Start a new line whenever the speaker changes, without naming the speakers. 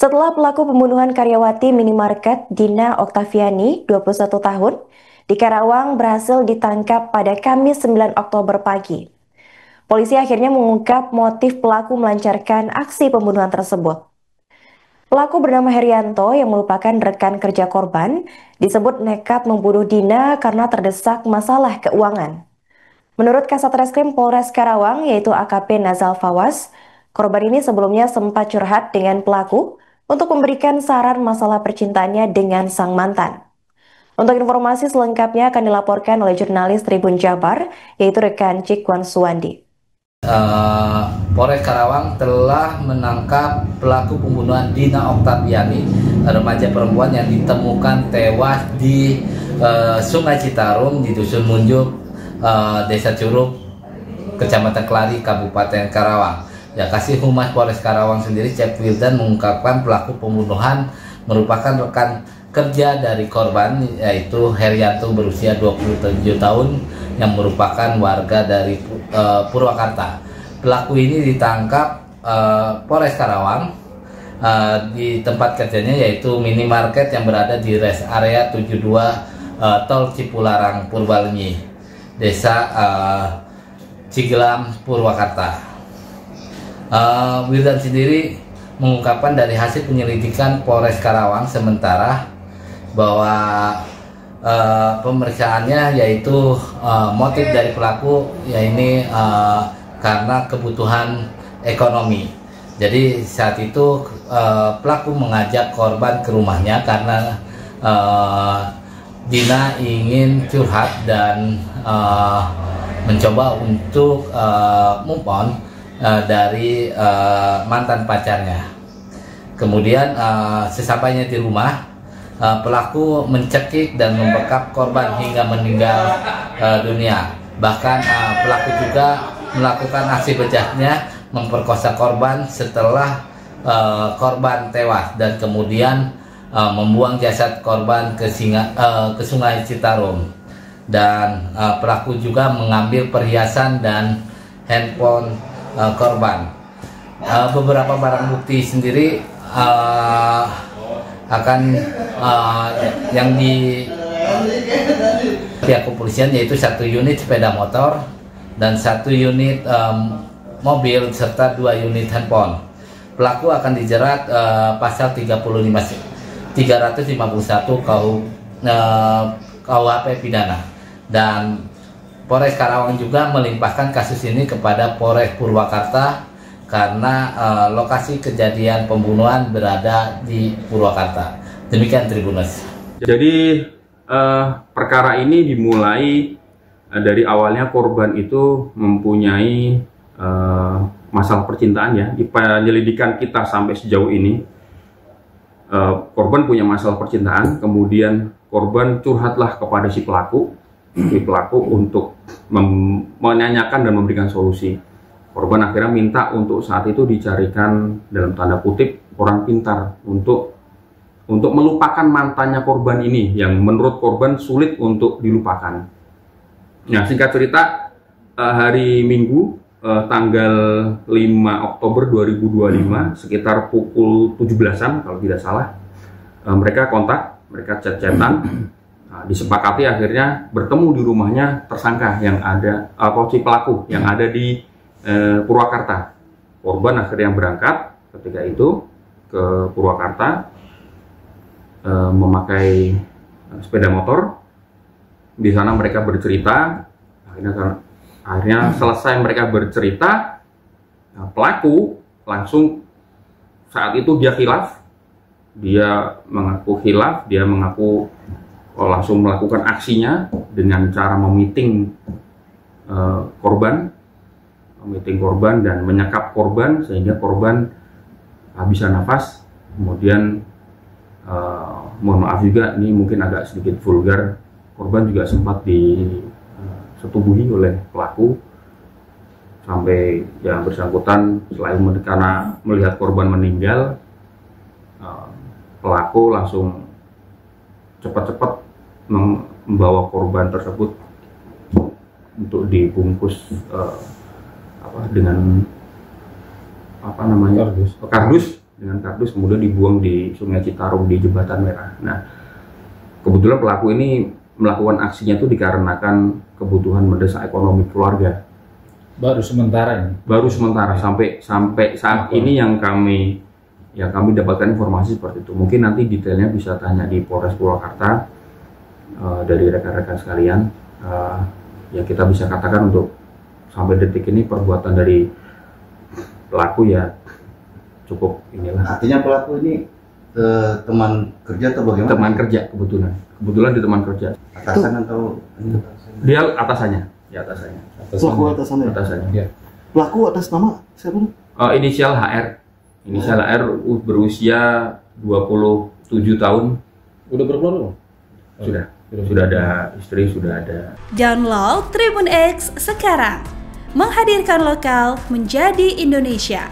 Setelah pelaku pembunuhan karyawati minimarket Dina Oktaviani, 21 tahun, di Karawang berhasil ditangkap pada Kamis 9 Oktober pagi. Polisi akhirnya mengungkap motif pelaku melancarkan aksi pembunuhan tersebut. Pelaku bernama Herianto yang merupakan rekan kerja korban disebut nekat membunuh Dina karena terdesak masalah keuangan. Menurut Kasat Reskrim Polres Karawang yaitu AKP Nazal Fawas, korban ini sebelumnya sempat curhat dengan pelaku untuk memberikan saran masalah percintaannya dengan sang mantan. Untuk informasi selengkapnya akan dilaporkan oleh jurnalis Tribun Jabar yaitu rekan Cikwan Suwandi.
Polres Karawang telah menangkap pelaku pembunuhan Dina Oktaviani, remaja perempuan yang ditemukan tewas di Sungai Citarum di Dusun Munjuk, Desa Curug, Kecamatan Kelari, Kabupaten Karawang. Ya, Kasih Humas Polres Karawang sendiri, Cep Wildan, mengungkapkan pelaku pembunuhan merupakan rekan kerja dari korban, yaitu Herianto berusia 27 tahun yang merupakan warga dari Purwakarta. Pelaku ini ditangkap Polres Karawang di tempat kerjanya yaitu minimarket yang berada di rest area 72 Tol Cipularang Purbalenyi, Desa Cigelam, Purwakarta. Wildan sendiri mengungkapkan dari hasil penyelidikan Polres Karawang sementara bahwa pemeriksaannya yaitu motif dari pelaku ini karena kebutuhan ekonomi. Jadi saat itu pelaku mengajak korban ke rumahnya karena Dina ingin curhat dan mencoba untuk move on dari mantan pacarnya. Kemudian sesampainya di rumah, pelaku mencekik dan membekap korban hingga meninggal dunia. Bahkan pelaku juga melakukan aksi bejatnya memperkosa korban setelah korban tewas dan kemudian membuang jasad korban ke Sungai Citarum. Dan pelaku juga mengambil perhiasan dan handphone korban. Beberapa barang bukti sendiri akan yang di pihak kepolisian yaitu 1 unit sepeda motor dan 1 unit mobil serta 2 unit handphone. Pelaku akan dijerat pasal 351 KUHP pidana, dan Polres Karawang juga melimpahkan kasus ini kepada Polres Purwakarta karena lokasi kejadian pembunuhan berada di Purwakarta. Demikian Tribuners.
Jadi perkara ini dimulai dari awalnya korban itu mempunyai masalah percintaan ya. Di penyelidikan kita sampai sejauh ini korban punya masalah percintaan, kemudian korban curhatlah kepada si pelaku untuk menanyakan dan memberikan solusi. Korban akhirnya minta untuk saat itu dicarikan dalam tanda kutip orang pintar untuk melupakan mantannya korban ini yang menurut korban sulit untuk dilupakan. Nah, singkat cerita, hari Minggu tanggal 5 Oktober 2025 sekitar pukul 17-an kalau tidak salah, mereka kontak, mereka chat-chatan. Disepakati akhirnya bertemu di rumahnya tersangka yang ada si pelaku yang ada di Purwakarta. Korban akhirnya berangkat ketika itu ke Purwakarta memakai sepeda motor. Di sana mereka bercerita. Akhirnya selesai mereka bercerita, pelaku langsung saat itu dia khilaf. Dia mengaku khilaf, dia mengaku langsung melakukan aksinya dengan cara memiting korban dan menyekap korban sehingga korban habisan nafas. Kemudian mohon maaf juga, ini mungkin agak sedikit vulgar, korban juga sempat disetubuhi oleh pelaku sampai yang bersangkutan selain karena melihat korban meninggal, pelaku langsung cepat-cepat membawa korban tersebut untuk dibungkus dengan kardus kardus kemudian dibuang di Sungai Citarum di Jembatan Merah. Nah, kebetulan pelaku ini melakukan aksinya itu dikarenakan kebutuhan mendesak ekonomi keluarga.
Baru sementara ini.
Baru sementara sampai saat ini yang kami dapatkan informasi seperti itu. Mungkin nanti detailnya bisa tanya di Polres Purwakarta dari rekan-rekan sekalian. Ya kita bisa katakan untuk sampai detik ini perbuatan dari pelaku ya cukup inilah.
Artinya pelaku ini teman kerja atau bagaimana?
Teman kerja kebetulan di teman kerja.
Atasan atau
dia atasannya? Ya atasannya.
Pelaku atasannya.
Ya.
Pelaku atas nama siapa?
Inisial HR. Inisial HR berusia 27 tahun.
Udah berkeluarga?
Sudah ada istri, sudah ada.
Download Tribun X sekarang. Menghadirkan lokal menjadi Indonesia.